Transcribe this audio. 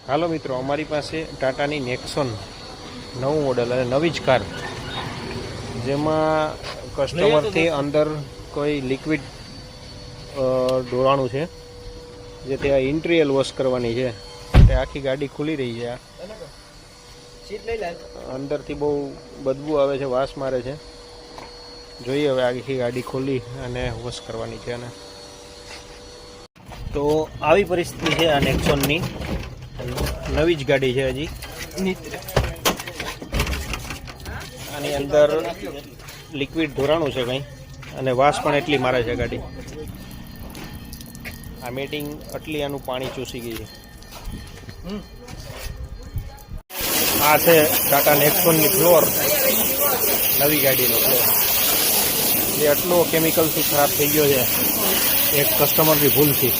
હાલો મિત્રો, અમારી પાસે ટાટાની નેક્સોન નવું મોડલ અને નવી જ કાર, જેમાં કસ્ટમરથી અંદર કોઈ લિક્વિડ ઢોળાણું છે, જે તે ઇન્ટિરિયર વોશ કરવાની છે. તે આખી ગાડી ખુલી રહી છે. અંદરથી બહુ બદબુ આવે છે, વાસ મારે છે. જોઈએ હવે આખી ગાડી ખોલી અને વોશ કરવાની છે. અને તો આવી પરિસ્થિતિ છે આ નેક્સોનની. નવી જ ગાડી છે હજી. આની અંદર લિક્વિડ ઢોરાણું છે કંઈ, અને વાસ પણ એટલી મારે છે ગાડી. આ મેટિંગ આટલી આનું પાણી ચૂસી ગઈ છે. આ છે ટાટા નેક્સોનની ફ્લોર, નવી ગાડીનો ફ્લોર, જે આટલો કેમિકલથી ખરાબ થઈ ગયો છે એક કસ્ટમરની ભૂલથી.